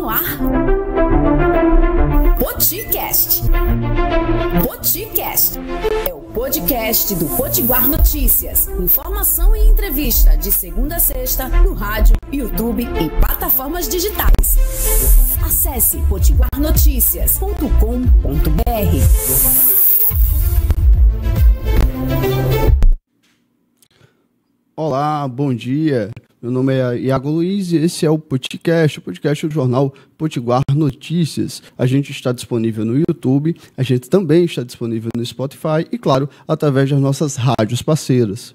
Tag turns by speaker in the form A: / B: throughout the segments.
A: no ar. Poticast. Poticast é o podcast do Potiguar Notícias. Informação e entrevista de segunda a sexta no rádio, YouTube e plataformas digitais. Acesse potiguarnoticias.com.br.
B: Olá, bom dia. Meu nome é Iago Luiz e esse é o Poticast, o podcast do jornal Potiguar Notícias. A gente está disponível no YouTube, a gente também está disponível no Spotify e, claro, através das nossas rádios parceiras.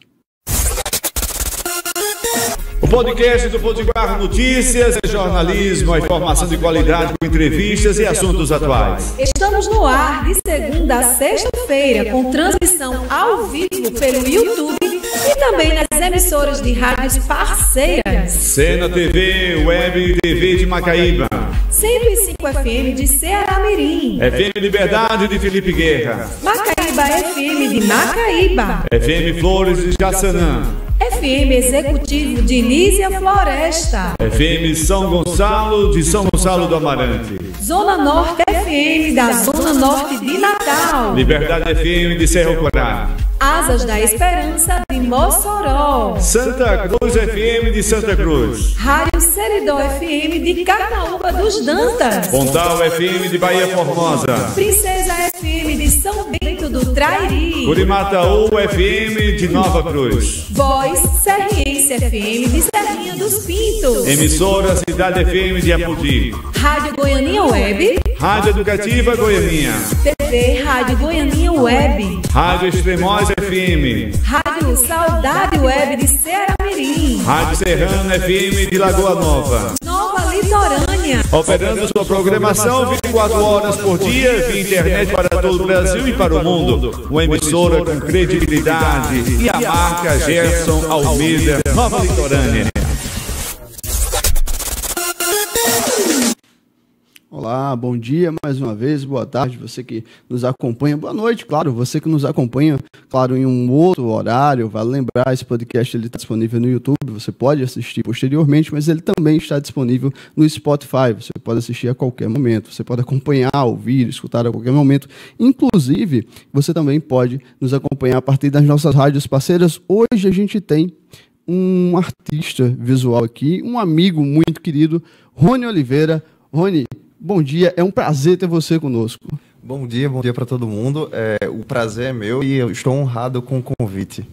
C: O podcast do Potiguar Notícias é jornalismo, a informação de qualidade com entrevistas e assuntos atuais.
D: Estamos no ar de segunda a sexta-feira, com transmissão ao vivo pelo YouTube e também nas emissoras de rádios parceiras.
C: Cena TV, Web e TV de Macaíba.
D: 105 FM de Ceará-Mirim.
C: FM Liberdade de Felipe Guerra.
D: Macaíba FM de Macaíba.
C: FM Flores de Jaçanã.
D: FM Executivo de Nísia Floresta.
C: FM São Gonçalo de São Gonçalo do Amarante.
D: Zona Norte FM da Zona Norte de Natal.
C: Liberdade FM de Serra Corá.
D: Asas da Esperança de Mossoró.
C: Santa Cruz FM de Santa Cruz.
D: Rádio Seridó FM de Carnaúba dos Dantas.
C: Pontal FM de Bahia Formosa.
D: Princesa FM de São Bento do Trairi.
C: Curimataú FM de Nova Cruz.
D: Voz Serriense FM de Serrinha dos Pintos.
C: Emissora Cidade FM de Apodi.
D: Rádio Goianinha Web.
C: Rádio Educativa Goianinha.
D: TV Rádio Goianinha Web.
C: Rádio Extremoz FM.
D: Rádio Saudade Web de Ceará-Mirim.
C: Rádio Serrano FM de Lagoa Nova.
D: Nova Litorânea.
C: Operando sua programação 24 horas por dia via internet para todo o Brasil e para o mundo. Uma emissora com credibilidade e a marca Gerson Almeida, Nova Litorânea.
B: Olá, bom dia mais uma vez, boa tarde, você que nos acompanha, boa noite, claro, você que nos acompanha, claro, em um outro horário, vale lembrar, esse podcast ele está disponível no YouTube, você pode assistir posteriormente, mas ele também está disponível no Spotify, você pode assistir a qualquer momento, você pode acompanhar, ouvir, escutar a qualquer momento, inclusive, você também pode nos acompanhar a partir das nossas rádios parceiras. Hoje a gente tem um artista visual aqui, um amigo muito querido, Rony Oliveira. Rony, bom dia, é um prazer ter você conosco.
E: Bom dia para todo mundo. O prazer é meu e eu estou honrado com o convite.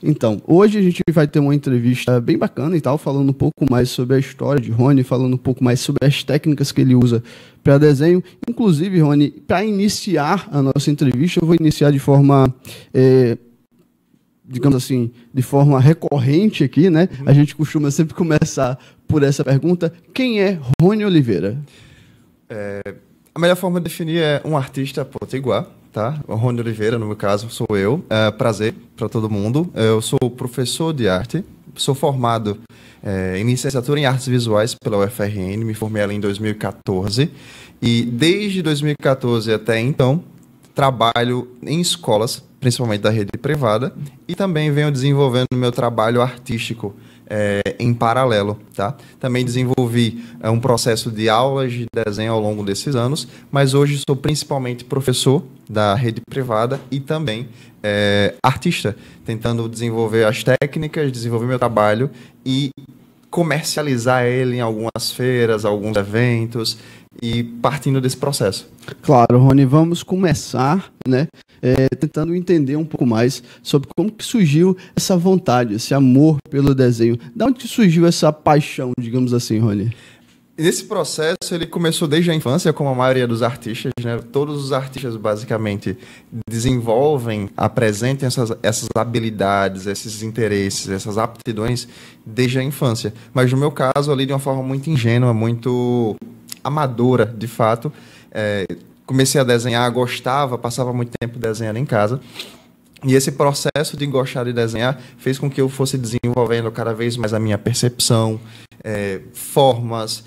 B: Então, hoje a gente vai ter uma entrevista bem bacana e tal, falando um pouco mais sobre a história de Rony, falando um pouco mais sobre as técnicas que ele usa para desenho. Inclusive, Rony, para iniciar a nossa entrevista, eu vou iniciar de forma, digamos assim, de forma recorrente aqui, né? A gente costuma sempre começar por essa pergunta: quem é Rony Oliveira?
E: A melhor forma de definir é um artista potiguar, tá? O Rony Oliveira, no meu caso, sou eu. Prazer para todo mundo. Eu sou professor de arte, sou formado em licenciatura em artes visuais pela UFRN, me formei ali em 2014 e desde 2014 até então trabalho em escolas, principalmente da rede privada, e também venho desenvolvendo meu trabalho artístico em paralelo, tá? Também desenvolvi um processo de aulas de desenho ao longo desses anos, mas hoje sou principalmente professor da rede privada e também artista, tentando desenvolver as técnicas, desenvolver meu trabalho e comercializar ele em algumas feiras, alguns eventos, e partindo desse processo.
B: Claro, Rony, vamos começar, né, tentando entender um pouco mais sobre como que surgiu essa vontade, esse amor pelo desenho. De onde que surgiu essa paixão, digamos assim, Rony?
E: Nesse processo, ele começou desde a infância, como a maioria dos artistas, né? Todos os artistas, basicamente, desenvolvem, apresentam essas habilidades, esses interesses, essas aptidões desde a infância. Mas, no meu caso, ali de uma forma muito ingênua, muito amadora, de fato. Comecei a desenhar, gostava, passava muito tempo desenhando em casa. E esse processo de gostar de desenhar fez com que eu fosse desenvolvendo cada vez mais a minha percepção, formas,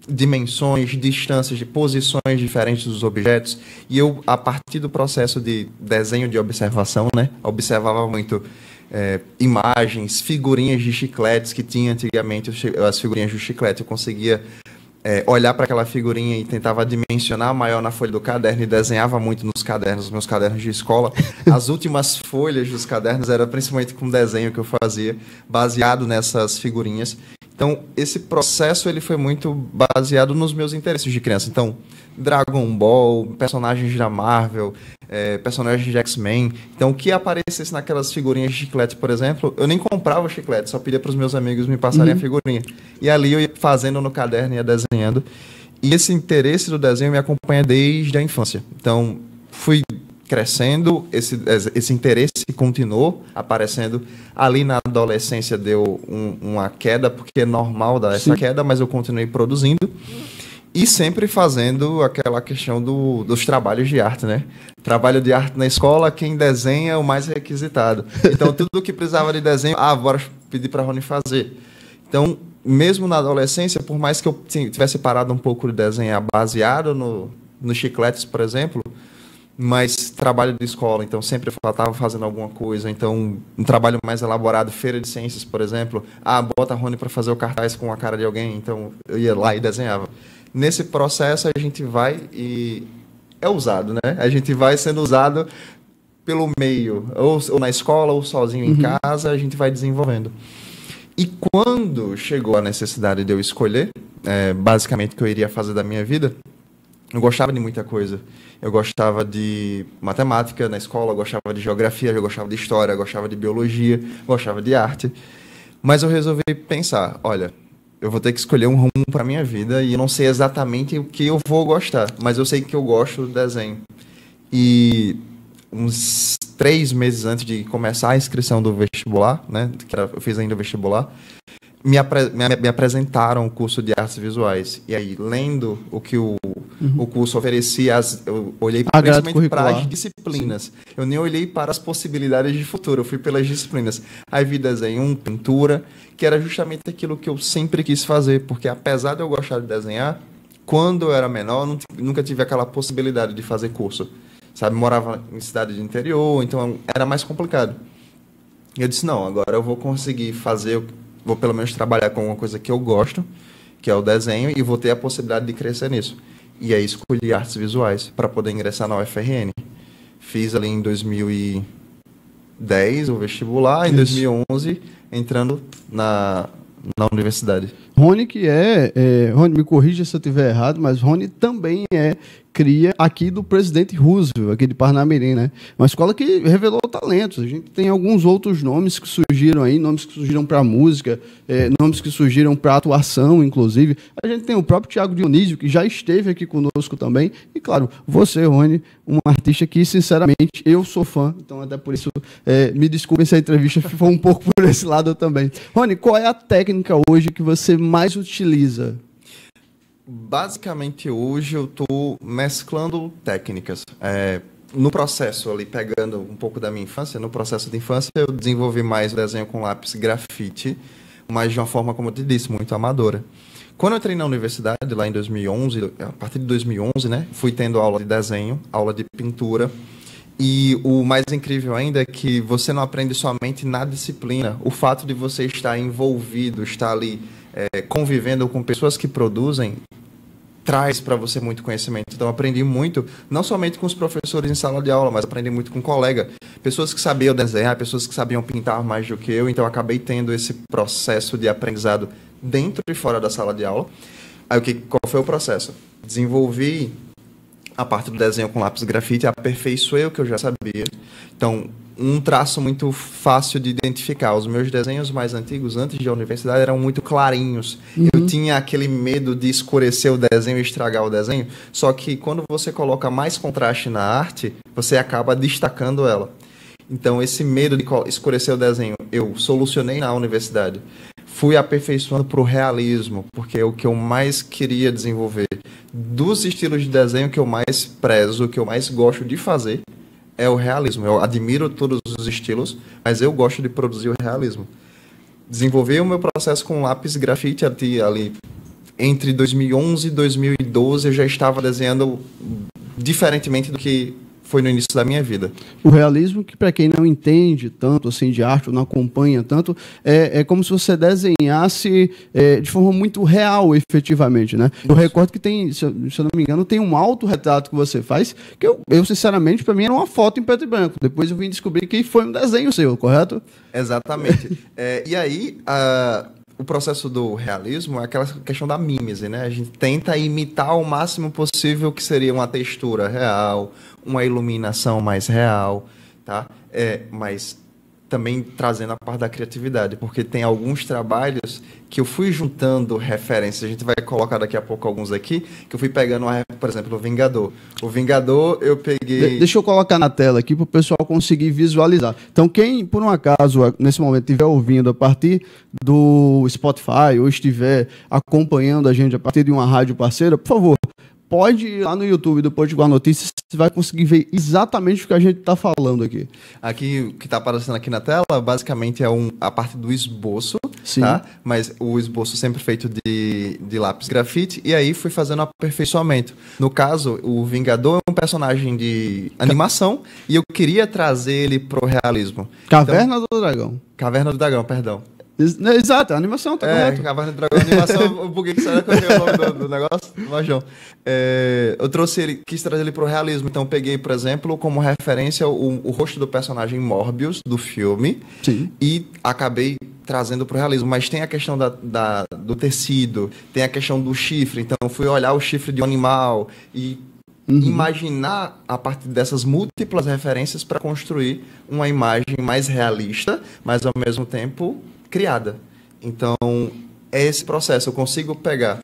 E: dimensões, distâncias, de posições diferentes dos objetos. E eu, a partir do processo de desenho de observação, né, observava muito imagens, figurinhas de chicletes que tinha antigamente, as figurinhas de chiclete. Eu conseguia olhar para aquela figurinha e tentava dimensionar maior na folha do caderno e desenhava muito nos cadernos, meus cadernos de escola. As últimas folhas dos cadernos era principalmente com desenho que eu fazia, baseado nessas figurinhas. Então, esse processo ele foi muito baseado nos meus interesses de criança. Então, Dragon Ball, personagens da Marvel, personagens de X-Men. Então, o que aparecesse naquelas figurinhas de chiclete, por exemplo, eu nem comprava o chiclete, só pedia para os meus amigos me passarem a figurinha. E ali eu ia fazendo no caderno, ia desenhando. E esse interesse do desenho me acompanha desde a infância. Então, fui crescendo, esse interesse continuou aparecendo. Ali na adolescência deu uma queda, porque é normal dar essa queda, mas eu continuei produzindo. E sempre fazendo aquela questão dos trabalhos de arte, né? Trabalho de arte na escola, quem desenha é o mais requisitado. Então, tudo que precisava de desenho, bora pedir para a Rony fazer. Então, mesmo na adolescência, por mais que eu tivesse parado um pouco de desenhar baseado nos chicletes, por exemplo, mas trabalho de escola, então sempre eu estava fazendo alguma coisa. Então, um trabalho mais elaborado, feira de ciências, por exemplo. Bota a Rony para fazer o cartaz com a cara de alguém. Então, eu ia lá e desenhava. Nesse processo, a gente vai e é usado, né? A gente vai sendo usado pelo meio, ou na escola, ou sozinho em casa, a gente vai desenvolvendo. E quando chegou a necessidade de eu escolher, basicamente, o que eu iria fazer da minha vida, eu gostava de muita coisa. Eu gostava de matemática na escola, eu gostava de geografia, eu gostava de história, eu gostava de biologia, eu gostava de arte. Mas eu resolvi pensar, olha, eu vou ter que escolher um rumo para a minha vida e eu não sei exatamente o que eu vou gostar, mas eu sei que eu gosto do desenho. E uns 3 meses antes de começar a inscrição do vestibular, né, eu fiz ainda o vestibular, me apresentaram o curso de artes visuais. E aí, lendo o que o curso oferecia, eu olhei principalmente para as disciplinas. Eu nem olhei para as possibilidades de futuro, eu fui pelas disciplinas. Aí vi desenho, pintura, que era justamente aquilo que eu sempre quis fazer, porque apesar de eu gostar de desenhar, quando eu era menor, eu nunca tive aquela possibilidade de fazer curso. Sabe, morava em cidade de interior, então era mais complicado. E eu disse, não, agora eu vou conseguir fazer, vou pelo menos trabalhar com uma coisa que eu gosto, que é o desenho, e vou ter a possibilidade de crescer nisso. E aí escolhi artes visuais para poder ingressar na UFRN. Fiz ali em 2010 o vestibular, em 2011 entrando na universidade.
B: Rony Rony, me corrija se eu estiver errado, mas Rony também cria aqui do Presidente Roosevelt, aqui de Parnamirim, né? Uma escola que revelou talentos. A gente tem alguns outros nomes que surgiram aí, nomes que surgiram para música, nomes que surgiram para atuação, inclusive. A gente tem o próprio Thiago Dionísio, que já esteve aqui conosco também. E, claro, você, Rony, um artista que, sinceramente, eu sou fã. Então, até por isso, me desculpem se a entrevista foi um pouco por esse lado também. Rony, qual é a técnica hoje que você mais utiliza?
E: Basicamente, hoje eu estou mesclando técnicas. No processo ali, pegando um pouco da minha infância, no processo de infância, eu desenvolvi mais o desenho com lápis grafite, mas de uma forma, como eu te disse, muito amadora. Quando eu entrei na universidade, lá em 2011, a partir de 2011, né, fui tendo aula de desenho, aula de pintura, e o mais incrível ainda é que você não aprende somente na disciplina. O fato de você estar envolvido, estar ali convivendo com pessoas que produzem, traz para você muito conhecimento. Então, aprendi muito, não somente com os professores em sala de aula, mas aprendi muito com colegas. Pessoas que sabiam desenhar, pessoas que sabiam pintar mais do que eu. Então, acabei tendo esse processo de aprendizado dentro e fora da sala de aula. Aí, qual foi o processo? Desenvolvi a parte do desenho com lápis grafite, aperfeiçoei o que eu já sabia. Então, um traço muito fácil de identificar. Os meus desenhos mais antigos, antes de a universidade, eram muito clarinhos. Eu tinha aquele medo de escurecer o desenho e estragar o desenho. Só que quando você coloca mais contraste na arte, você acaba destacando ela. Então, esse medo de escurecer o desenho, eu solucionei na universidade. Fui aperfeiçoando para o realismo, porque é o que eu mais queria desenvolver. Dos estilos de desenho que eu mais prezo, o que eu mais gosto de fazer, é o realismo. Eu admiro todos os estilos, mas eu gosto de produzir o realismo. Desenvolvi o meu processo com lápis grafite ali entre 2011 e 2012. Eu já estava desenhando diferentemente do que foi no início da minha vida.
B: O realismo, que para quem não entende tanto assim de arte, ou não acompanha tanto, é como se você desenhasse de forma muito real, efetivamente, né? Eu recordo que tem, se eu não me engano, tem um autorretrato que você faz, que eu sinceramente, para mim era uma foto em preto e branco. Depois eu vim descobrir que foi um desenho seu, correto?
E: Exatamente. E aí, o processo do realismo é aquela questão da mímese, né? A gente tenta imitar o máximo possível que seria uma textura real, uma iluminação mais real, tá? Mas também trazendo a parte da criatividade, porque tem alguns trabalhos que eu fui juntando referências, a gente vai colocar daqui a pouco alguns aqui, que eu fui pegando, por exemplo, o Vingador. O Vingador eu peguei...
B: Deixa eu colocar na tela aqui para o pessoal conseguir visualizar. Então, quem, por um acaso, nesse momento estiver ouvindo a partir do Spotify ou estiver acompanhando a gente a partir de uma rádio parceira, por favor, pode ir lá no YouTube do Potiguar Notícias, você vai conseguir ver exatamente o que a gente está falando aqui.
E: Aqui, o que está aparecendo aqui na tela, basicamente é a parte do esboço,
B: sim,
E: tá? Mas o esboço sempre feito de lápis grafite, e aí fui fazendo aperfeiçoamento. No caso, o Vingador é um personagem de animação, e eu queria trazer ele pro realismo.
B: Caverna do Dragão.
E: Caverna do Dragão, perdão.
B: Exato, a animação, tá correto.
E: Caverna do Dragão, animação, eu buguei que será que eu tenho o nome do negócio? Majão. Eu quis trazer ele pro realismo, então peguei, por exemplo, como referência o rosto do personagem Morbius, do filme,
B: sim,
E: e acabei trazendo pro realismo, mas tem a questão do tecido, tem a questão do chifre, então fui olhar o chifre de um animal e imaginar a partir dessas múltiplas referências para construir uma imagem mais realista, mas ao mesmo tempo criada. Então, é esse processo. Eu consigo pegar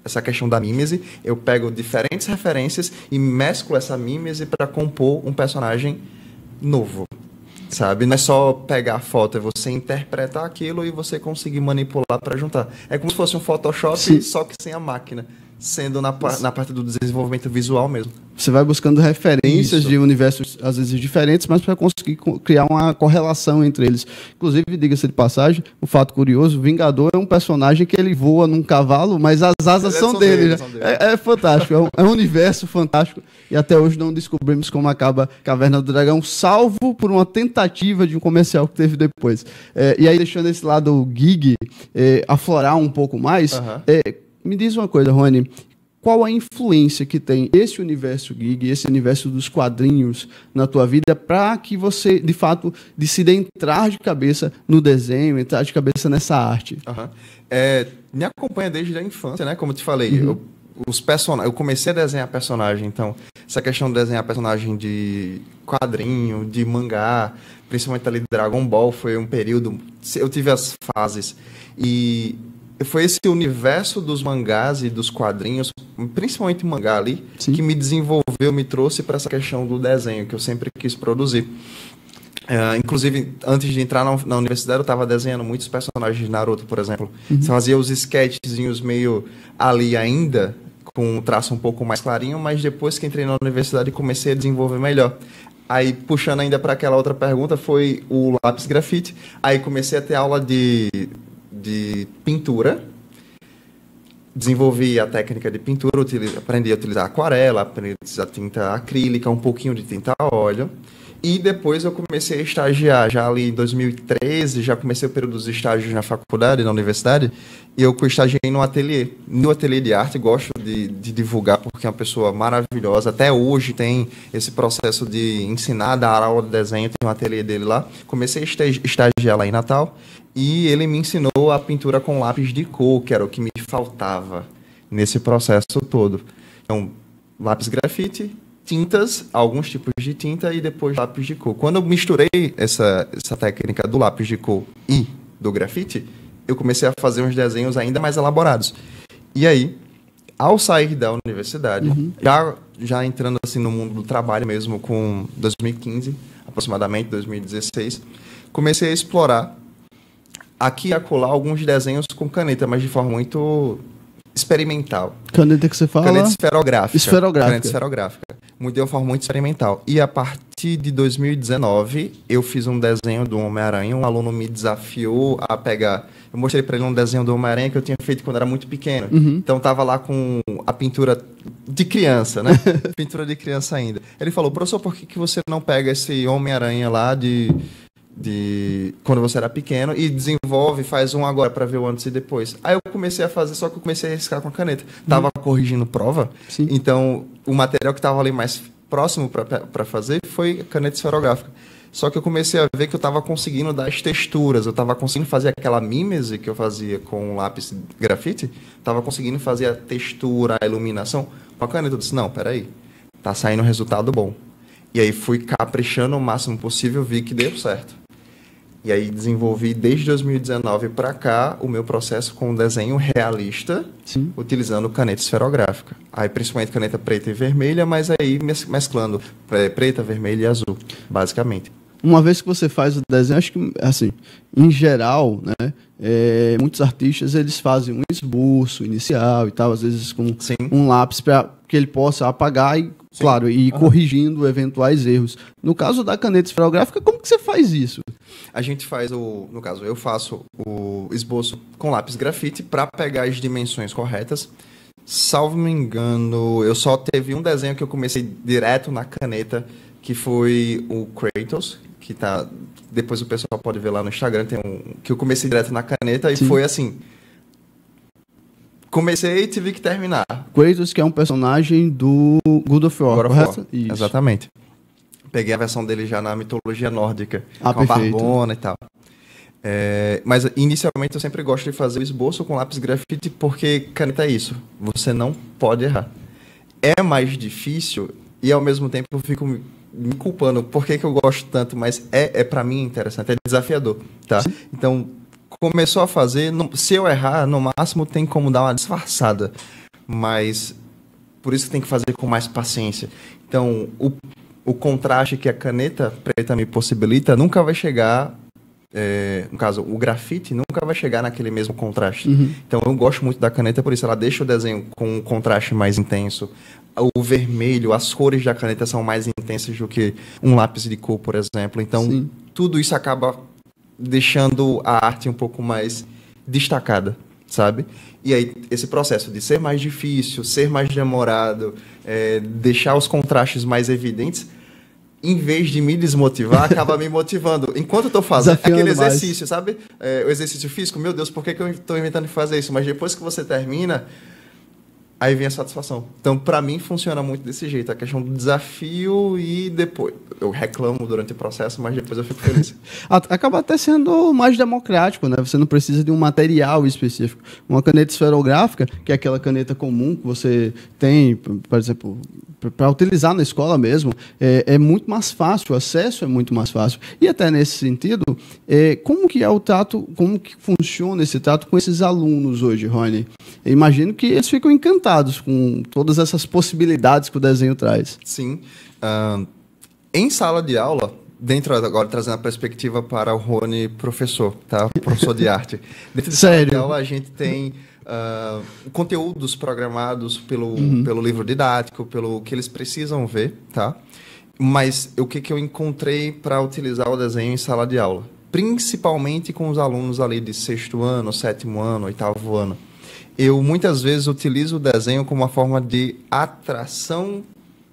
E: essa questão da mímese, eu pego diferentes referências e mesclo essa mímese para compor um personagem novo, sabe? Não é só pegar a foto, é você interpretar aquilo e você conseguir manipular para juntar. É como se fosse um Photoshop, sim, só que sem a máquina, sendo na parte do desenvolvimento visual mesmo. Você
B: vai buscando referências de universos, às vezes, diferentes, mas para conseguir criar uma correlação entre eles. Inclusive, diga-se de passagem, um fato curioso, o Vingador é um personagem que ele voa num cavalo, mas as asas são dele. É fantástico, é um universo fantástico. E até hoje não descobrimos como acaba Caverna do Dragão, salvo por uma tentativa de um comercial que teve depois. E aí, deixando esse lado geek aflorar um pouco mais, me diz uma coisa, Rony, qual a influência que tem esse universo geek, esse universo dos quadrinhos na tua vida para que você, de fato, decida entrar de cabeça no desenho, entrar de cabeça nessa arte?
E: Me acompanha desde a infância, né? Como eu te falei, eu comecei a desenhar personagem, então essa questão de desenhar personagem de quadrinho, de mangá, principalmente ali de Dragon Ball, foi um período, eu tive as fases, e foi esse universo dos mangás e dos quadrinhos, principalmente mangá ali, sim, que me desenvolveu, me trouxe para essa questão do desenho, que eu sempre quis produzir. Inclusive, antes de entrar na universidade, eu estava desenhando muitos personagens de Naruto, por exemplo. Você fazia os sketchzinhos meio ali ainda, com um traço um pouco mais clarinho, mas depois que entrei na universidade, comecei a desenvolver melhor. Aí, puxando ainda para aquela outra pergunta, foi o lápis grafite. Aí comecei a ter aula de pintura, desenvolvi a técnica de pintura, aprendi a utilizar aquarela, aprendi a utilizar tinta acrílica, um pouquinho de tinta a óleo, e depois eu comecei a estagiar, já ali em 2013, já comecei o período dos estágios na faculdade, na universidade, e eu estagiei no ateliê de arte, gosto de divulgar, porque é uma pessoa maravilhosa, até hoje tem esse processo de ensinar, dar aula de desenho, tem um ateliê dele lá, comecei a estagiar lá em Natal, e ele me ensinou a pintura com lápis de cor, que era o que me faltava nesse processo todo. Então, lápis grafite, tintas, alguns tipos de tinta e depois lápis de cor. Quando eu misturei essa técnica do lápis de cor e do grafite, eu comecei a fazer uns desenhos ainda mais elaborados. E aí, ao sair da universidade, já entrando assim no mundo do trabalho mesmo, com 2015, aproximadamente 2016, comecei a explorar aqui e acolá alguns desenhos com caneta, mas de forma muito experimental.
B: Caneta que você fala?
E: Caneta esferográfica.
B: Esferográfica.
E: Caneta esferográfica. De uma forma muito experimental. E a partir partir de 2019, eu fiz um desenho do Homem-Aranha. Um aluno me desafiou a pegar... Eu mostrei para ele um desenho do Homem-Aranha que eu tinha feito quando era muito pequeno. Então, tava lá com a pintura de criança, né? Pintura de criança ainda. Ele falou, professor, por que você não pega esse Homem-Aranha lá de quando você era pequeno e desenvolve, faz um agora para ver o antes e depois? Aí eu comecei a fazer, só que eu comecei a riscar com a caneta. Tava corrigindo prova, então o material que tava ali mais próximo para fazer foi a caneta esferográfica. Só que eu comecei a ver que eu estava conseguindo dar as texturas, eu estava conseguindo fazer aquela mímese que eu fazia com lápis grafite, estava conseguindo fazer a textura, a iluminação. Com a caneta eu disse, não, peraí, tá saindo um resultado bom. E aí fui caprichando o máximo possível, vi que deu certo. E aí desenvolvi desde 2019 para cá o meu processo com desenho realista, utilizando caneta esferográfica. Aí principalmente caneta preta e vermelha, mas aí mesclando preta, vermelha e azul, basicamente.
B: Uma vez que você faz o desenho, acho que, assim, em geral, né, muitos artistas, eles fazem um esboço inicial e tal, às vezes com um lápis para que ele possa apagar e, claro, ir corrigindo eventuais erros. No caso da caneta esferográfica, como que você faz isso?
E: A gente faz no caso, eu faço o esboço com lápis grafite para pegar as dimensões corretas. Salvo me engano, eu só teve um desenho que eu comecei direto na caneta, que foi o Kratos, que tá... Depois o pessoal pode ver lá no Instagram, tem que eu comecei direto na caneta e foi assim... Comecei e tive que terminar.
B: Kratos, que é um personagem do God of War, correto?
E: Isso. Exatamente. Peguei a versão dele já na mitologia nórdica, com a
B: perfeito.
E: barbona e tal. Mas inicialmente eu sempre gosto de fazer o esboço com lápis grafite, porque caneta é isso, você não pode errar. É mais difícil e ao mesmo tempo eu fico me culpando, por que eu gosto tanto, mas para mim interessante, é desafiador, tá? Então, começou a fazer, se eu errar, no máximo tem como dar uma disfarçada, mas por isso que tem que fazer com mais paciência. Então, o contraste que a caneta preta me possibilita nunca vai chegar, no caso, o grafite nunca vai chegar naquele mesmo contraste. Então, eu gosto muito da caneta, por isso ela deixa o desenho com um contraste mais intenso. O vermelho, as cores da caneta são mais intensas do que um lápis de cor, por exemplo. Então, tudo isso acaba deixando a arte um pouco mais destacada, sabe? E aí, esse processo de ser mais difícil, ser mais demorado, deixar os contrastes mais evidentes, em vez de me desmotivar, acaba me motivando. Enquanto eu estou fazendo aquele exercício, sabe? O exercício físico, meu Deus, por que eu estou inventando de fazer isso? Mas depois que você termina, aí vem a satisfação. Então, para mim, funciona muito desse jeito. A questão do desafio e depois. Eu reclamo durante o processo, mas depois eu fico feliz.
B: Acaba até sendo mais democrático, né? Você não precisa de um material específico. Uma caneta esferográfica, que é aquela caneta comum que você tem, por exemplo, para utilizar na escola mesmo, é muito mais fácil, o acesso é muito mais fácil. E até nesse sentido, como que é o trato, como que funciona esse trato com esses alunos hoje, Rony? Eu imagino que eles ficam encantados com todas essas possibilidades que o desenho traz.
E: Sim. Em sala de aula, dentro agora trazendo a perspectiva para o Rony professor, tá? Professor de arte. Dentro de sala de aula a gente tem conteúdos programados pelo livro didático, pelo que eles precisam ver, tá? Mas o que eu encontrei para utilizar o desenho em sala de aula? Principalmente com os alunos ali de 6º ano, 7º ano, 8º ano. Eu muitas vezes utilizo o desenho como uma forma de atração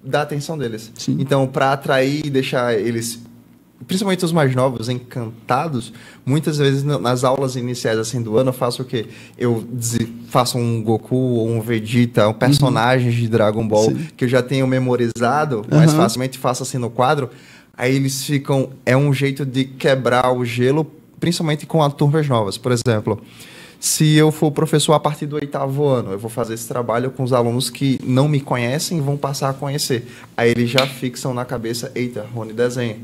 E: da atenção deles.
B: Sim.
E: Então, para atrair e deixar eles, principalmente os mais novos, encantados, muitas vezes nas aulas iniciais assim, do ano eu faço o quê? Eu faço um Goku ou um Vegeta, um personagem de Dragon Ball que eu já tenho memorizado, mais facilmente faço assim no quadro, aí eles ficam... É um jeito de quebrar o gelo, principalmente com as turmas novas. Por exemplo... Se eu for professor a partir do 8º ano, eu vou fazer esse trabalho com os alunos que não me conhecem e vão passar a conhecer. Aí eles já fixam na cabeça, eita, Rony desenha.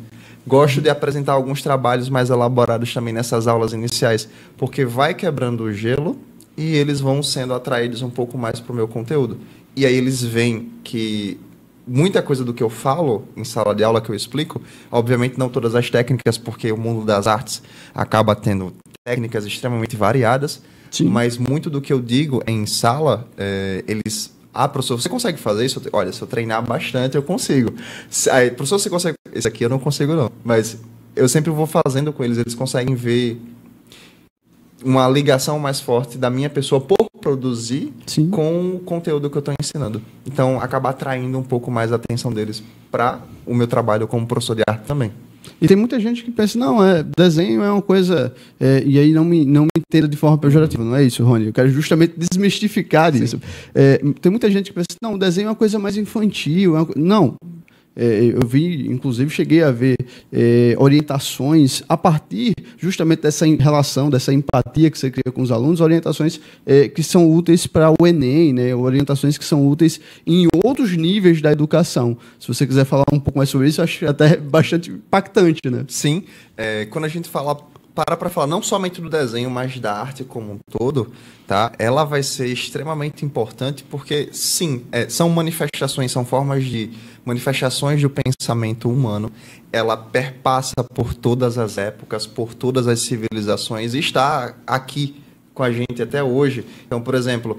E: Gosto de apresentar alguns trabalhos mais elaborados também nessas aulas iniciais, porque vai quebrando o gelo e eles vão sendo atraídos um pouco mais para o meu conteúdo. E aí eles veem que muita coisa do que eu falo em sala de aula que eu explico, obviamente não todas as técnicas, porque o mundo das artes acaba tendo técnicas extremamente variadas, mas muito do que eu digo em sala, eles professor, você consegue fazer isso? Olha, se eu treinar bastante, eu consigo. Aí, professor, você consegue... Esse aqui eu não consigo, não. Mas eu sempre vou fazendo com eles. Eles conseguem ver uma ligação mais forte da minha pessoa por produzir
B: Sim.
E: com o conteúdo que eu estou ensinando. Então, acaba atraindo um pouco mais a atenção deles para o meu trabalho como professor de arte também.
B: E tem muita gente que pensa, não, desenho é uma coisa... e aí não me entenda de forma pejorativa, não é isso, Rony? Eu quero justamente desmistificar isso. Tem muita gente que pensa, não, desenho é uma coisa mais infantil. Não. Eu vi, inclusive, cheguei a ver orientações a partir justamente dessa relação, dessa empatia que você cria com os alunos, orientações que são úteis para o Enem, né? Orientações que são úteis em outros níveis da educação. Se você quiser falar um pouco mais sobre isso, eu acho até bastante impactante, né?
E: Sim. Quando a gente para falar não somente do desenho, mas da arte como um todo, tá? Ela vai ser extremamente importante porque, sim, são manifestações, são formas de manifestações do pensamento humano. Ela perpassa por todas as épocas, por todas as civilizações e está aqui com a gente até hoje. Então, por exemplo,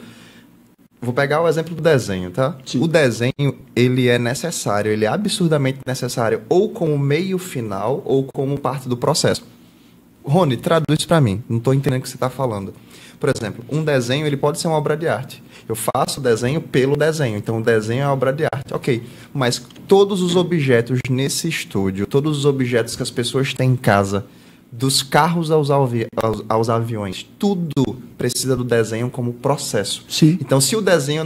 E: vou pegar o exemplo do desenho, tá?
B: Sim.
E: O desenho, ele é necessário, ele é absurdamente necessário, ou como meio final, ou como parte do processo. Rony, traduz para mim, não estou entendendo o que você está falando. Por exemplo, um desenho ele pode ser uma obra de arte. Eu faço o desenho pelo desenho, então o desenho é obra de arte. Ok, mas todos os objetos nesse estúdio, todos os objetos que as pessoas têm em casa, dos carros aos aviões, tudo precisa do desenho como processo.
B: Sim.
E: Então, se o desenho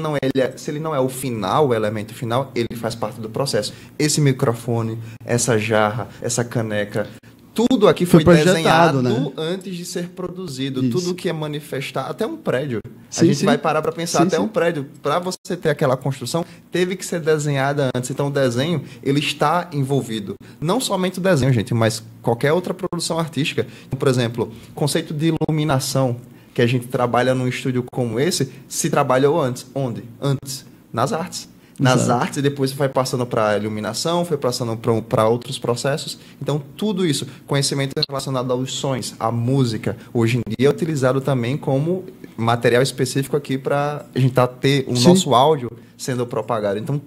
E: se ele não é o final, o elemento final, ele faz parte do processo. Esse microfone, essa jarra, essa caneca... Tudo aqui foi desenhado, né? Antes de ser produzido. Isso. Tudo que é manifestar, até um prédio. Sim, a gente vai parar para pensar, um prédio, para você ter aquela construção, teve que ser desenhada antes. Então, o desenho, ele está envolvido. Não somente o desenho, gente, mas qualquer outra produção artística. Então, por exemplo, conceito de iluminação, que a gente trabalha num estúdio como esse, se trabalhou antes. Onde? Antes. Nas artes. Nas artes, e depois vai passando para a iluminação, foi passando para outros processos. Então, tudo isso, conhecimento relacionado aos sons, à música, hoje em dia é utilizado também como material específico aqui para a gente ter o nosso áudio sendo propagado. Então,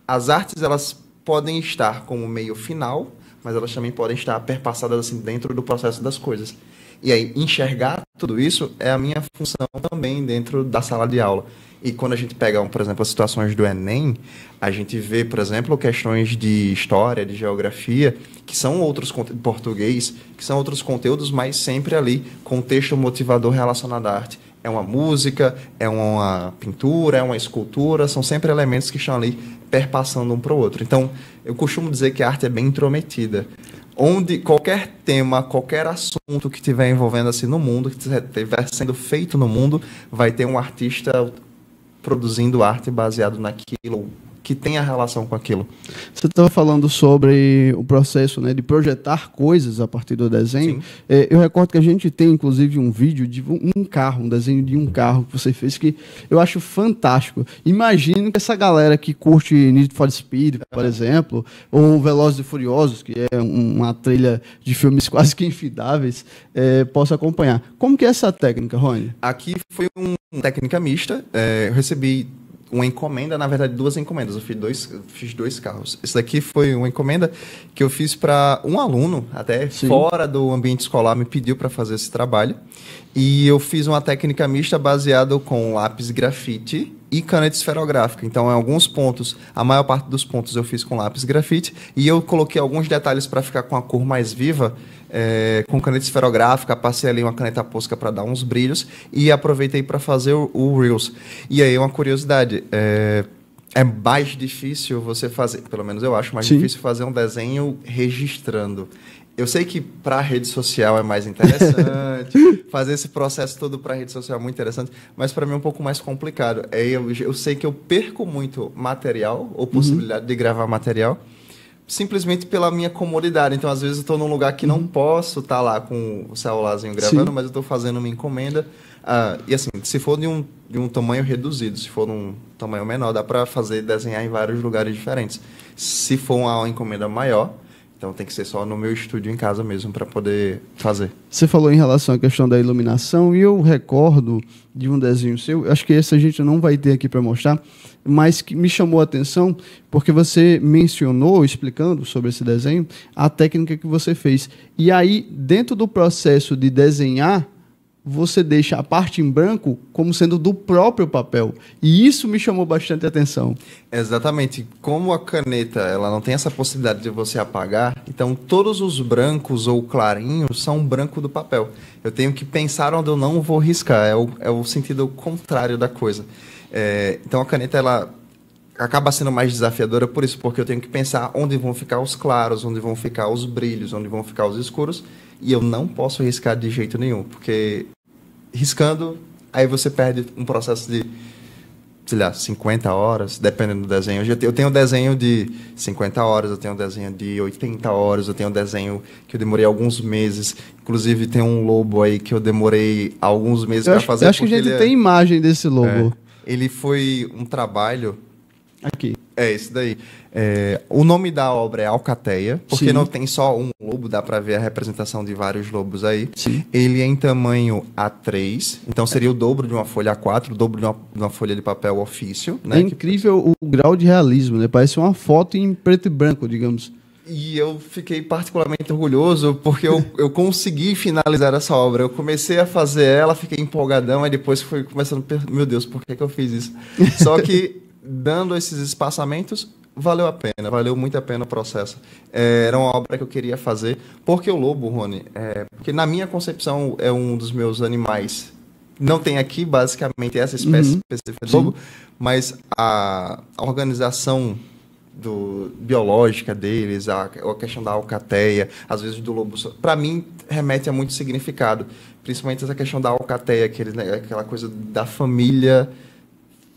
E: as artes, elas podem estar como meio final, mas elas também podem estar perpassadas assim, dentro do processo das coisas. E aí, enxergar tudo isso é a minha função também dentro da sala de aula. E quando a gente pega, por exemplo, as situações do Enem, a gente vê, por exemplo, questões de história, de geografia, que são outros conteúdos, português, que são outros conteúdos, mas sempre ali, contexto motivador relacionado à arte. É uma música, é uma pintura, é uma escultura, são sempre elementos que estão ali perpassando um para o outro. Então, eu costumo dizer que a arte é bem intrometida. Onde qualquer tema, qualquer assunto que estiver envolvendo assim no mundo, que estiver sendo feito no mundo, vai ter um artista produzindo arte baseado naquilo, que tenha relação com aquilo.
B: Você estava falando sobre o processo, né, de projetar coisas a partir do desenho. Eu recordo que a gente tem, inclusive, um vídeo de um carro, um desenho de um carro que você fez, que eu acho fantástico. Imagino que essa galera que curte Need for Speed, por exemplo, ou Velozes e Furiosos, que é uma trilha de filmes quase que infidáveis, possa acompanhar. Como que é essa técnica, Rony?
E: Aqui foi uma técnica mista. Eu recebi uma encomenda, na verdade, 2 encomendas. Eu fiz dois carros. Esse daqui foi uma encomenda que eu fiz para um aluno, até fora do ambiente escolar, me pediu para fazer esse trabalho. E eu fiz uma técnica mista baseada com lápis grafite e caneta esferográfica. Então, em alguns pontos, a maior parte dos pontos eu fiz com lápis grafite e eu coloquei alguns detalhes para ficar com a cor mais viva, com caneta esferográfica, passei ali uma caneta posca para dar uns brilhos e aproveitei para fazer o Reels. E aí, uma curiosidade, é mais difícil você fazer, pelo menos eu acho mais difícil fazer um desenho registrando. Eu sei que para a rede social é mais interessante, fazer esse processo todo para a rede social é muito interessante, mas para mim é um pouco mais complicado. Eu sei que eu perco muito material, ou possibilidade de gravar material, simplesmente pela minha comodidade. Então, às vezes, eu estou num lugar que não posso estar lá com o celularzinho gravando, mas eu estou fazendo uma encomenda. E assim, se for de um tamanho reduzido, se for de um tamanho menor, dá para desenhar em vários lugares diferentes. Se for uma encomenda maior, Então tem que ser só no meu estúdio em casa mesmo para poder fazer.
B: Você falou em relação à questão da iluminação e eu recordo de um desenho seu, acho que esse a gente não vai ter aqui para mostrar, mas que me chamou a atenção porque você mencionou, explicando sobre esse desenho, a técnica que você fez. E aí, dentro do processo de desenhar, você deixa a parte em branco como sendo do próprio papel. E isso me chamou bastante atenção.
E: Exatamente. Como a caneta ela não tem essa possibilidade de você apagar, então todos os brancos ou clarinhos são branco do papel. Eu tenho que pensar onde eu não vou riscar. É o sentido contrário da coisa. Então a caneta ela acaba sendo mais desafiadora por isso, porque eu tenho que pensar onde vão ficar os claros, onde vão ficar os brilhos, onde vão ficar os escuros, e eu não posso riscar de jeito nenhum, porque riscando, aí você perde um processo de, sei lá, 50 horas, dependendo do desenho. Eu tenho um desenho de 50 horas, eu tenho um desenho de 80 horas, eu tenho um desenho que eu demorei alguns meses. Inclusive, tem um lobo aí que eu demorei alguns meses para fazer.
B: Eu acho que a gente tem imagem desse lobo.
E: Ele foi um trabalho...
B: Aqui.
E: Esse daí. O nome da obra é Alcateia, porque não tem só um lobo, dá para ver a representação de vários lobos aí.
B: Sim.
E: Ele é em tamanho A3, então seria o dobro de uma folha A4, o dobro de uma folha de papel ofício. Né?
B: É incrível o grau de realismo, né? Parece uma foto em preto e branco, digamos.
E: E eu fiquei particularmente orgulhoso porque eu consegui finalizar essa obra. Eu comecei a fazer ela, fiquei empolgadão, aí depois fui começando a pensar, meu Deus, por que eu fiz isso? Só que, dando esses espaçamentos, valeu a pena, valeu muito a pena o processo. Era uma obra que eu queria fazer, porque o lobo, Rony, porque na minha concepção é um dos meus animais. Não tem aqui, basicamente, essa espécie específica de lobo, mas a organização biológica deles, a questão da alcateia, às vezes do lobo, para mim, remete a muito significado. Principalmente essa questão da alcateia, aquela coisa da família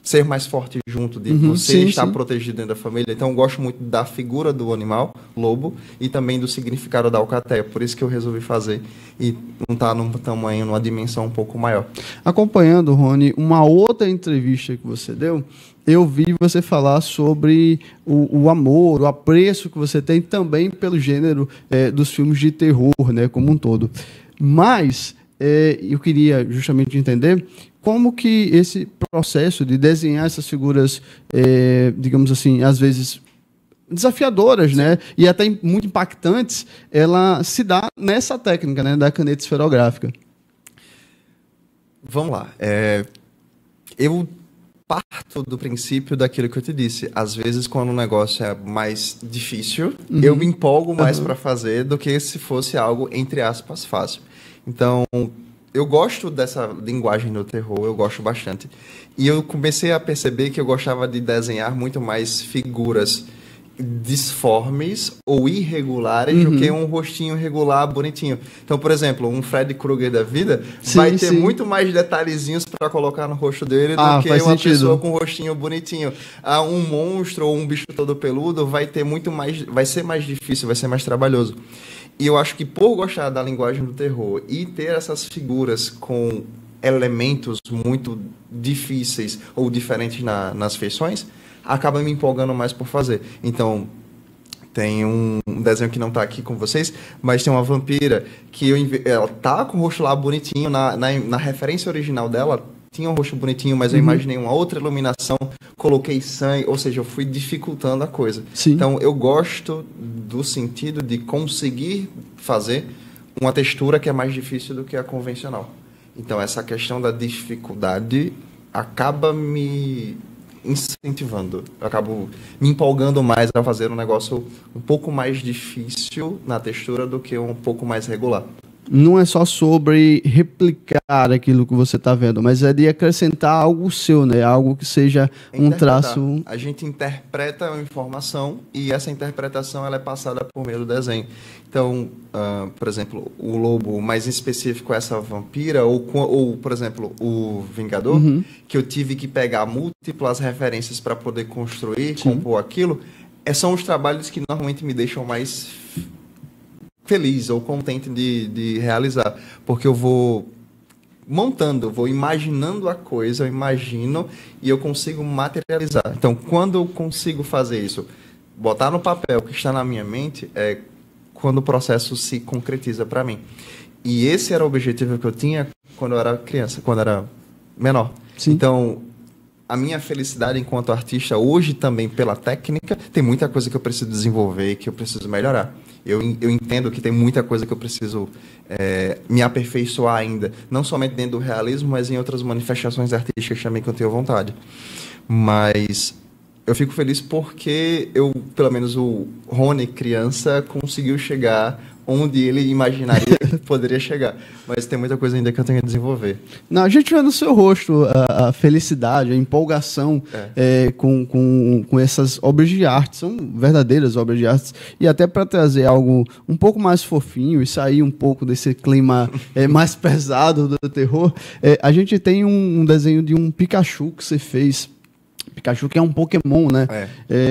E: ser mais forte junto, de você estar protegido dentro da família. Então, eu gosto muito da figura do animal, lobo, e também do significado da alcateia. Por isso que eu resolvi fazer e não estar num tamanho, numa dimensão um pouco maior.
B: Acompanhando, Rony, uma outra entrevista que você deu, eu vi você falar sobre o amor, o apreço que você tem também pelo gênero dos filmes de terror, né, como um todo. Mas eu queria justamente entender como que esse processo de desenhar essas figuras, digamos assim, às vezes desafiadoras, né, e até muito impactantes, ela se dá nessa técnica, né, da caneta esferográfica.
E: Vamos lá. Eu parto do princípio daquilo que eu te disse. Às vezes, quando o negócio é mais difícil, eu me empolgo mais para fazer do que se fosse algo, entre aspas, fácil. Então, eu gosto dessa linguagem do terror, eu gosto bastante. E eu comecei a perceber que eu gostava de desenhar muito mais figuras disformes ou irregulares do que um rostinho regular, bonitinho. Então, por exemplo, um Freddy Krueger da vida vai ter muito mais detalhezinhos para colocar no rosto dele do que uma pessoa com um rostinho bonitinho. Um monstro ou um bicho todo peludo vai ser mais difícil, vai ser mais trabalhoso. E eu acho que por gostar da linguagem do terror e ter essas figuras com elementos muito difíceis ou diferentes nas feições, acaba me empolgando mais por fazer. Então, tem um desenho que não está aqui com vocês, mas tem uma vampira que ela tá com o rosto lá bonitinho, na referência original dela, tinha um rosto bonitinho, mas eu imaginei uma outra iluminação, coloquei sangue, ou seja, eu fui dificultando a coisa.
B: Sim.
E: Então, eu gosto do sentido de conseguir fazer uma textura que é mais difícil do que a convencional. Então, essa questão da dificuldade acaba me incentivando. Eu acabo me empolgando mais a fazer um negócio um pouco mais difícil na textura do que um pouco mais regular.
B: Não é só sobre replicar aquilo que você está vendo, mas é de acrescentar algo seu, né? Algo que seja um traço...
E: A gente interpreta a informação e essa interpretação ela é passada por meio do desenho. Então, por exemplo, o lobo, mais em específico essa vampira, ou por exemplo, o Vingador, que eu tive que pegar múltiplas referências para poder construir, compor aquilo, são os trabalhos que normalmente me deixam mais feliz ou contente de realizar, porque eu vou montando, vou imaginando a coisa, eu imagino e eu consigo materializar. Então, quando eu consigo fazer isso, botar no papel o que está na minha mente, quando o processo se concretiza para mim. E esse era o objetivo que eu tinha quando eu era criança, quando eu era menor.
B: Sim.
E: Então, a minha felicidade enquanto artista hoje também pela técnica, tem muita coisa que eu preciso desenvolver, que eu preciso melhorar. Eu entendo que tem muita coisa que eu preciso me aperfeiçoar ainda, não somente dentro do realismo, mas em outras manifestações artísticas também que eu tenho vontade. Mas eu fico feliz porque pelo menos o Rony, criança, conseguiu chegar onde ele imaginaria que poderia chegar. Mas tem muita coisa ainda que eu tenho que desenvolver.
B: Não, a gente vê no seu rosto a felicidade, a empolgação com essas obras de arte. São verdadeiras obras de arte. E até para trazer algo um pouco mais fofinho e sair um pouco desse clima mais pesado do terror, a gente tem um desenho de um Pikachu que você fez. Pikachu, que é um Pokémon, né?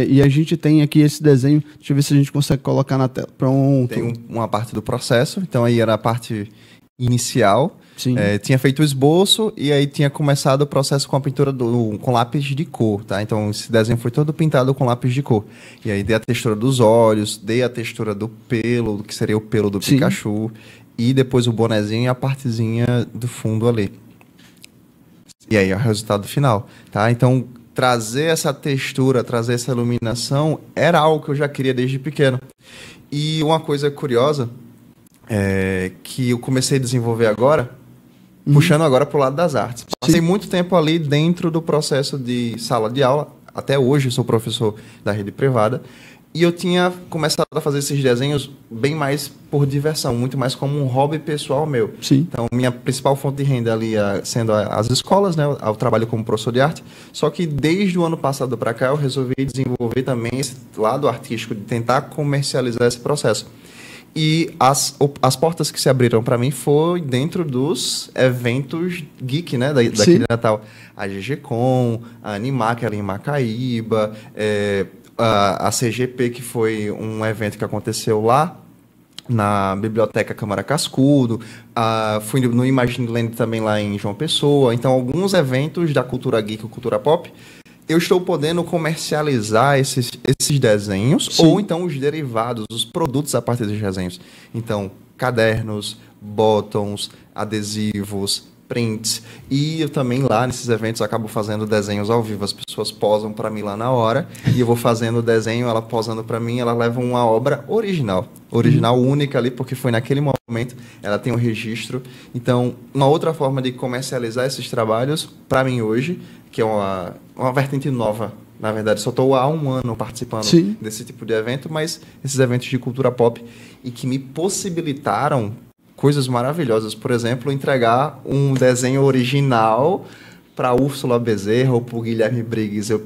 B: E a gente tem aqui esse desenho. Deixa eu ver se a gente consegue colocar na tela. Pronto.
E: Tem uma parte do processo. Então, aí era a parte inicial.
B: Sim.
E: Tinha feito o esboço e aí tinha começado o processo com a pintura com lápis de cor, tá? Então, esse desenho foi todo pintado com lápis de cor. E aí, dei a textura dos olhos, dei a textura do pelo, que seria o pelo do Pikachu. E depois o bonezinho e a partezinha do fundo ali. E aí, é o resultado final, tá? Então, trazer essa textura, trazer essa iluminação, era algo que eu já queria desde pequeno. E uma coisa curiosa, que eu comecei a desenvolver agora, puxando agora para o lado das artes. Passei muito tempo ali dentro do processo de sala de aula, até hoje eu sou professor da rede privada, e eu tinha começado a fazer esses desenhos bem mais por diversão, muito mais como um hobby pessoal meu.
B: Sim.
E: Então, minha principal fonte de renda ali sendo as escolas, né? Eu trabalho como professor de arte. Só que desde o ano passado para cá, eu resolvi desenvolver também esse lado artístico, de tentar comercializar esse processo. E as portas que se abriram para mim foi dentro dos eventos geek, né? Daqui de Natal. A GGCon, a Animac, ali em Macaíba, a CGP, que foi um evento que aconteceu lá na Biblioteca Câmara Cascudo, fui no Imagine Land também lá em João Pessoa. Então, alguns eventos da cultura geek ou cultura pop, eu estou podendo comercializar esses desenhos, ou então os derivados, os produtos a partir dos desenhos. Então, cadernos, bottoms, adesivos, prints, e eu também lá nesses eventos acabo fazendo desenhos ao vivo. As pessoas posam para mim lá na hora e eu vou fazendo o desenho, ela posando para mim, ela leva uma obra original única ali, porque foi naquele momento, ela tem um registro. Então, uma outra forma de comercializar esses trabalhos para mim hoje, que é uma vertente nova. Na verdade, só estou há um ano participando desse tipo de evento, mas esses eventos de cultura pop, e que me possibilitaram coisas maravilhosas. Por exemplo, entregar um desenho original para Úrsula Bezerra ou para o Guilherme Briggs. Eu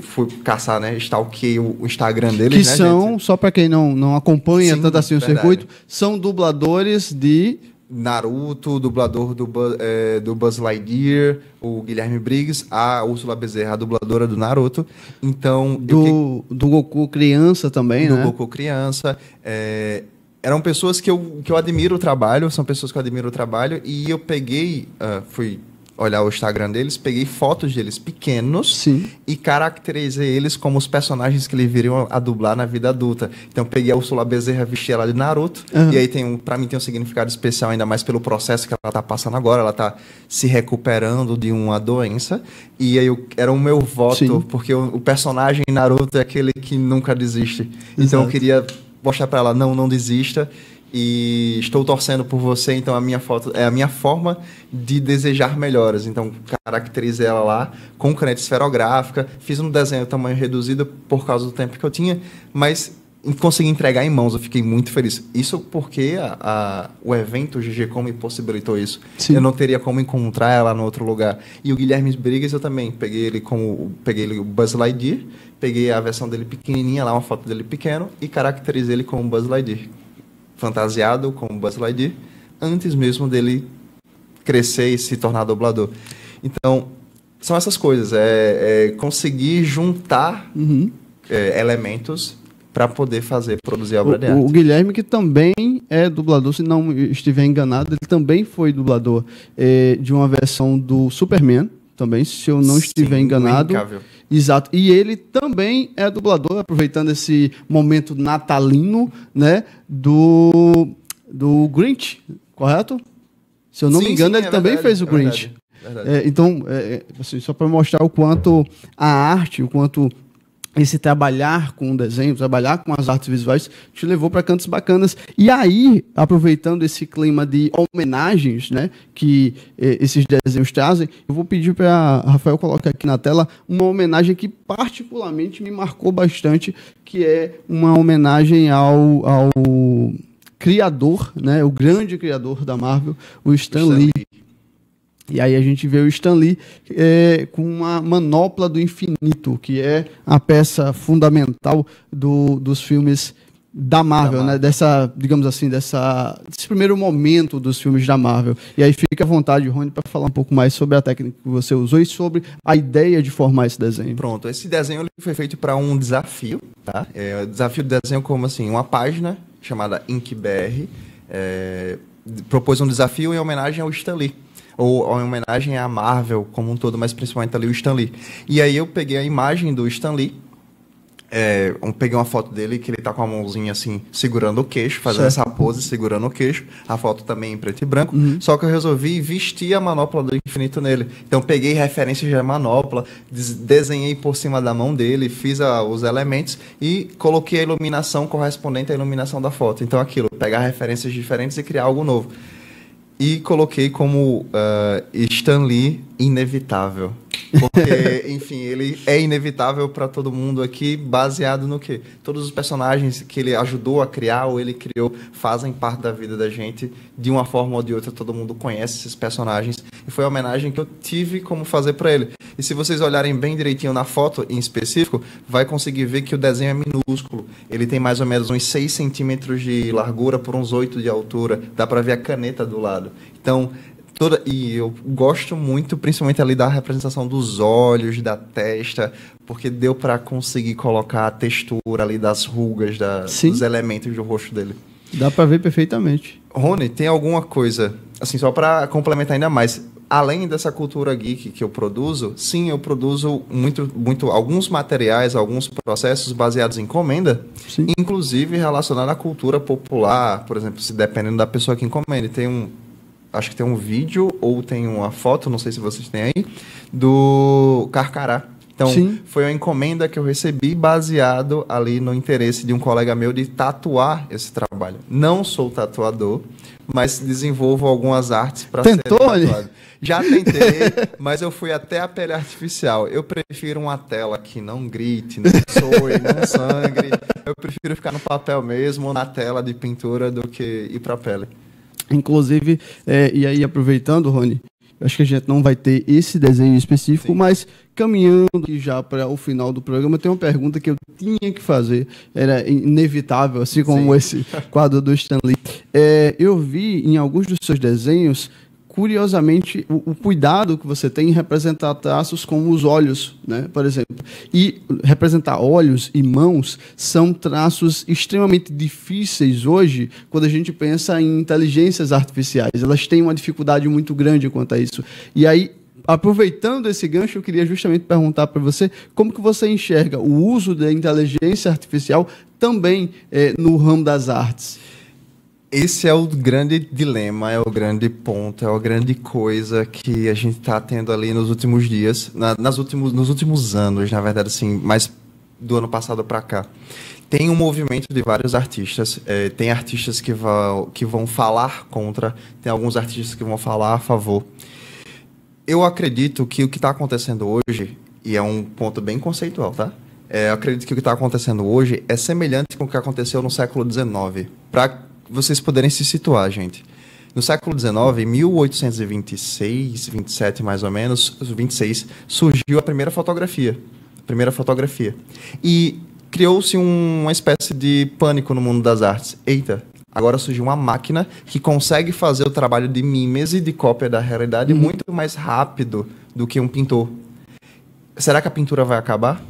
E: fui caçar, né? Stalkeei o Instagram deles,
B: que são, gente? Só para quem não acompanha tanto assim o circuito, são dubladores de
E: Naruto, dublador do Buzz Lightyear, o Guilherme Briggs, a Úrsula Bezerra, a dubladora do Naruto. Então,
B: do Goku criança também, né?
E: Do Goku criança. Eram pessoas que eu admiro o trabalho, são pessoas que eu admiro o trabalho, e eu peguei, fui olhar o Instagram deles, peguei fotos deles pequenos e caracterizei eles como os personagens que eles viriam a dublar na vida adulta. Então, peguei a Úrsula Bezerra, vesti ela de Naruto, e aí pra mim tem um significado especial, ainda mais pelo processo que ela tá passando agora. Ela tá se recuperando de uma doença, e aí era o meu voto, porque o personagem Naruto é aquele que nunca desiste. Exato. Então, eu queria mostrar para ela, não desista, e estou torcendo por você. Então, a minha foto é a minha forma de desejar melhoras. Então, caracterizei ela lá com caneta esferográfica, fiz um desenho tamanho reduzido por causa do tempo que eu tinha, mas consegui entregar em mãos. Eu fiquei muito feliz. Isso porque o evento GGCon me possibilitou isso. Eu não teria como encontrar ela em outro lugar. E o Guilherme Briggs, eu também peguei ele o Buzz Lightyear, peguei a versão dele pequenininha lá, uma foto dele pequeno, e caracterizei ele como Buzz Lightyear, fantasiado como Buzz Lightyear, antes mesmo dele crescer e se tornar dublador. Então, são essas coisas, conseguir juntar elementos para poder produzir a obra de arte.
B: O Guilherme, que também é dublador, se não estiver enganado, ele também foi dublador de uma versão do Superman, também, se eu não estiver enganado. Exato. E ele também é dublador, aproveitando esse momento natalino, né, do Grinch, correto? Se eu não me engano, ele também fez o Grinch.
E: Verdade.
B: Então, assim, só para mostrar o quanto a arte, o quanto esse trabalhar com o desenho, trabalhar com as artes visuais, te levou para cantos bacanas. E aí, aproveitando esse clima de homenagens, né, que esses desenhos trazem, eu vou pedir para Rafael colocar aqui na tela uma homenagem que particularmente me marcou bastante, que é uma homenagem ao criador, né, o grande criador da Marvel, o Stan Lee. E aí a gente vê o Stan Lee com uma manopla do infinito, que é a peça fundamental dos filmes da Marvel, né? Dessa, digamos assim, desse primeiro momento dos filmes da Marvel. E aí fica à vontade, Rony, para falar um pouco mais sobre a técnica que você usou e sobre a ideia de formar esse desenho.
E: Pronto, esse desenho ele foi feito para um desafio, tá? O desafio do desenho como assim, uma página chamada InkBR propôs um desafio em homenagem ao Stan Lee, ou em homenagem à Marvel como um todo, mas principalmente ali o Stan Lee. E aí eu peguei a imagem do Stan Lee, peguei uma foto dele que ele tá com a mãozinha assim, segurando o queixo, fazendo essa pose, segurando o queixo, a foto também em preto e branco, só que eu resolvi vestir a manopla do infinito nele. Então peguei referências da manopla, desenhei por cima da mão dele, fiz os elementos e coloquei a iluminação correspondente à iluminação da foto. Então aquilo, pegar referências diferentes e criar algo novo. E coloquei como Stan Lee inevitável. Porque, enfim, ele é inevitável para todo mundo aqui, baseado no quê? Todos os personagens que ele ajudou a criar ou ele criou fazem parte da vida da gente. De uma forma ou de outra, todo mundo conhece esses personagens. E foi a homenagem que eu tive como fazer para ele. E se vocês olharem bem direitinho na foto, em específico, vai conseguir ver que o desenho é minúsculo. Ele tem mais ou menos uns 6 centímetros de largura por uns 8 de altura. Dá para ver a caneta do lado. Então, e eu gosto muito, principalmente ali da representação dos olhos, da testa, porque deu para conseguir colocar a textura ali das rugas, dos elementos do rosto dele.
B: Dá para ver perfeitamente.
E: Rony, tem alguma coisa, assim, só para complementar ainda mais, além dessa cultura geek que eu produzo, sim, eu produzo alguns materiais, alguns processos baseados em encomenda, inclusive relacionado à cultura popular, por exemplo, se dependendo da pessoa que encomenda. Acho que tem um vídeo ou tem uma foto, não sei se vocês têm aí, do Carcará. Então, foi uma encomenda que eu recebi baseado ali no interesse de um colega meu de tatuar esse trabalho. Não sou tatuador, mas desenvolvo algumas artes para ser tatuado. Já tentei, mas eu fui até a pele artificial. Eu prefiro uma tela que não grite, não soe, não sangre. Eu prefiro ficar no papel mesmo, na tela de pintura, do que ir para a pele.
B: Inclusive, e aí aproveitando, Rony, acho que a gente não vai ter esse desenho específico, mas caminhando aqui já para o final do programa, tem uma pergunta que eu tinha que fazer, era inevitável, assim como esse quadro do Stan Lee. Eu vi em alguns dos seus desenhos, curiosamente, o cuidado que você tem em representar traços como os olhos, né, por exemplo. E representar olhos e mãos são traços extremamente difíceis hoje, quando a gente pensa em inteligências artificiais. Elas têm uma dificuldade muito grande quanto a isso. E aí, aproveitando esse gancho, eu queria justamente perguntar para você como que você enxerga o uso da inteligência artificial também no ramo das artes.
E: Esse é o grande dilema, é o grande ponto, é a grande coisa que a gente está tendo ali nos últimos dias, nos últimos anos, na verdade, assim, mais do ano passado para cá. Tem um movimento de vários artistas, tem artistas que vão falar contra, tem alguns artistas que vão falar a favor. Eu acredito que o que está acontecendo hoje, e é um ponto bem conceitual, tá? Eu acredito que o que está acontecendo hoje é semelhante com o que aconteceu no século XIX. Para vocês poderem se situar, gente. No século XIX, em 1826, 27 mais ou menos, 26, surgiu a primeira fotografia. E criou-se uma espécie de pânico no mundo das artes. Eita, agora surgiu uma máquina que consegue fazer o trabalho de mímese, de cópia da realidade, muito mais rápido do que um pintor. Será que a pintura vai acabar?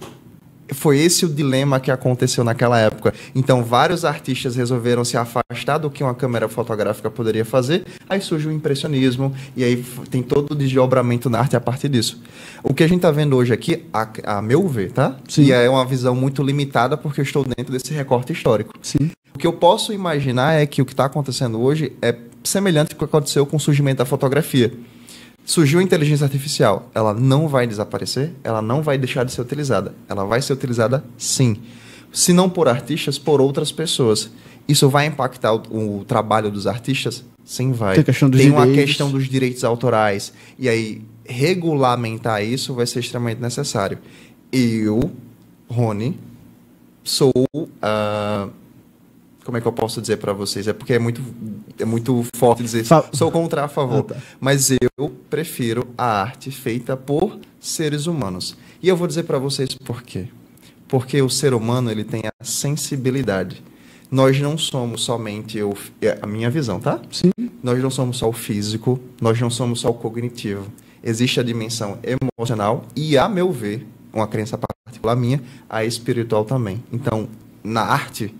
E: foi esse o dilema que aconteceu naquela época. Então, vários artistas resolveram se afastar do que uma câmera fotográfica poderia fazer, aí surge o impressionismo, e aí tem todo o desdobramento na arte a partir disso. O que a gente está vendo hoje aqui, a meu ver, tá?
B: Sim.
E: E é uma visão muito limitada, porque eu estou dentro desse recorte histórico.
B: Sim.
E: O que eu posso imaginar é que o que está acontecendo hoje é semelhante ao que aconteceu com o surgimento da fotografia. Surgiu a inteligência artificial, ela não vai desaparecer, ela não vai deixar de ser utilizada. Ela vai ser utilizada, sim. Se não por artistas, por outras pessoas. Isso vai impactar o trabalho dos artistas? Sim, vai. Tem uma questão dos direitos autorais. E aí, regulamentar isso vai ser extremamente necessário. Eu, Rony, sou... como é que eu posso dizer para vocês? É porque é muito forte dizer sou contra a favor. Tá. Mas eu prefiro a arte feita por seres humanos. E eu vou dizer para vocês por quê. Porque o ser humano, ele tem a sensibilidade. Nós não somos somente a minha visão, tá? Sim. Nós não somos só o físico, nós não somos só o cognitivo. Existe a dimensão emocional e, a meu ver, uma crença particular minha, a espiritual também. Então, na arte,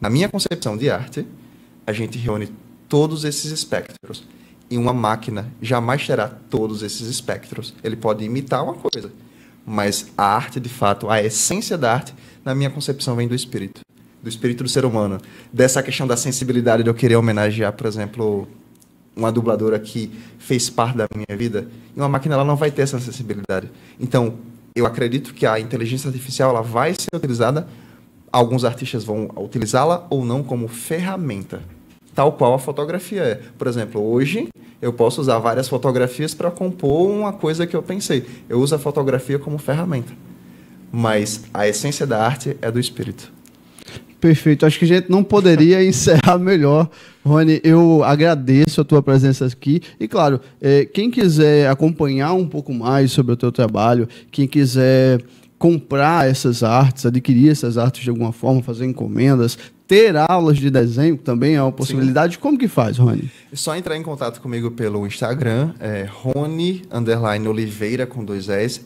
E: na minha concepção de arte, a gente reúne todos esses espectros. E uma máquina jamais terá todos esses espectros. Ele pode imitar uma coisa, mas a arte, de fato, a essência da arte, na minha concepção, vem do espírito do ser humano. Dessa questão da sensibilidade de eu querer homenagear, por exemplo, uma dubladora que fez parte da minha vida, e uma máquina ela não vai ter essa sensibilidade. Então, eu acredito que a inteligência artificial ela vai ser utilizada, alguns artistas vão utilizá-la ou não como ferramenta, tal qual a fotografia é. Por exemplo, hoje eu posso usar várias fotografias para compor uma coisa que eu pensei. Eu uso a fotografia como ferramenta, mas a essência da arte é do espírito.
B: Perfeito. Acho que a gente não poderia encerrar melhor. Rony, eu agradeço a tua presença aqui. E, claro, quem quiser acompanhar um pouco mais sobre o teu trabalho, quem quiser comprar essas artes, adquirir essas artes de alguma forma, fazer encomendas, ter aulas de desenho também é uma possibilidade. Sim. Como que faz, Rony?
E: É só entrar em contato comigo pelo Instagram, Rony_Oliveira com 2 S,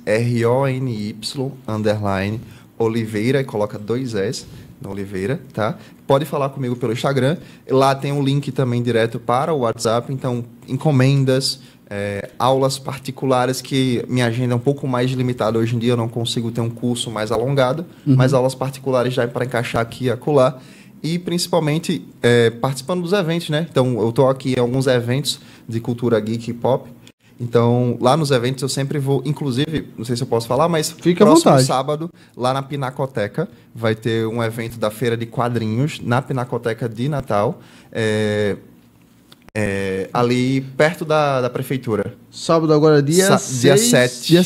E: RONY_Oliveira, e coloca 2 S. Oliveira, tá? Pode falar comigo pelo Instagram. Lá tem um link também direto para o WhatsApp. Então, encomendas, aulas particulares, que minha agenda é um pouco mais limitada. Hoje em dia eu não consigo ter um curso mais alongado, mas aulas particulares já é para encaixar aqui e acolá. E, principalmente, participando dos eventos, né? Então, eu estou aqui em alguns eventos de cultura geek e pop. Então, lá nos eventos eu sempre vou, inclusive, não sei se eu posso falar, mas
B: fica próximo
E: sábado, lá na Pinacoteca, vai ter um evento da Feira de Quadrinhos, na Pinacoteca de Natal, ali perto da prefeitura.
B: Sábado agora, dia
E: 7.
B: Dia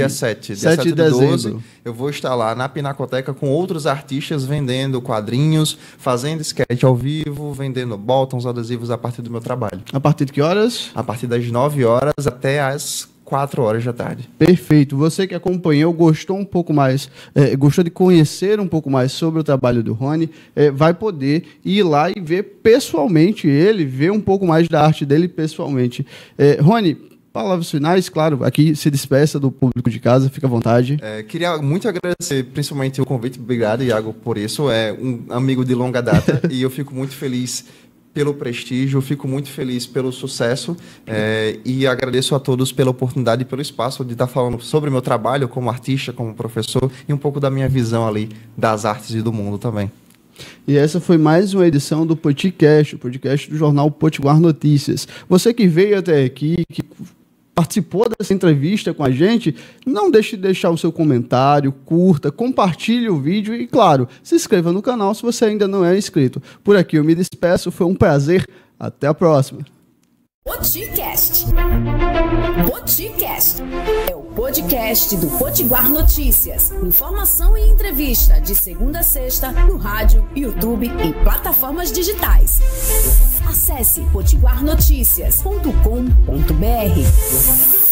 B: 7 de dezembro.
E: Eu vou estar lá na Pinacoteca com outros artistas vendendo quadrinhos, fazendo sketch ao vivo, vendendo botões, adesivos a partir do meu trabalho.
B: A partir de que horas?
E: A partir das 9 horas até as 4 horas da tarde.
B: Perfeito. Você que acompanhou, gostou um pouco mais, gostou de conhecer um pouco mais sobre o trabalho do Rony, vai poder ir lá e ver pessoalmente ele, ver um pouco mais da arte dele pessoalmente. Rony, palavras finais, claro, aqui se despeça do público de casa, fica à vontade.
E: Queria muito agradecer, principalmente o convite, obrigado, Iago, por isso, é um amigo de longa data, e eu fico muito feliz pelo prestígio, eu fico muito feliz pelo sucesso, e agradeço a todos pela oportunidade e pelo espaço de estar falando sobre o meu trabalho como artista, como professor, e um pouco da minha visão ali das artes e do mundo também.
B: E essa foi mais uma edição do podcast, o podcast do jornal Potiguar Notícias. Você que veio até aqui, que participou dessa entrevista com a gente, não deixe de deixar o seu comentário, curta, compartilhe o vídeo e, claro, se inscreva no canal se você ainda não é inscrito. Por aqui eu me despeço, foi um prazer, até a próxima.
A: Poticast. Poticast é o podcast do Potiguar Notícias. Informação e entrevista de segunda a sexta no rádio, YouTube e plataformas digitais. Acesse potiguarnoticias.com.br.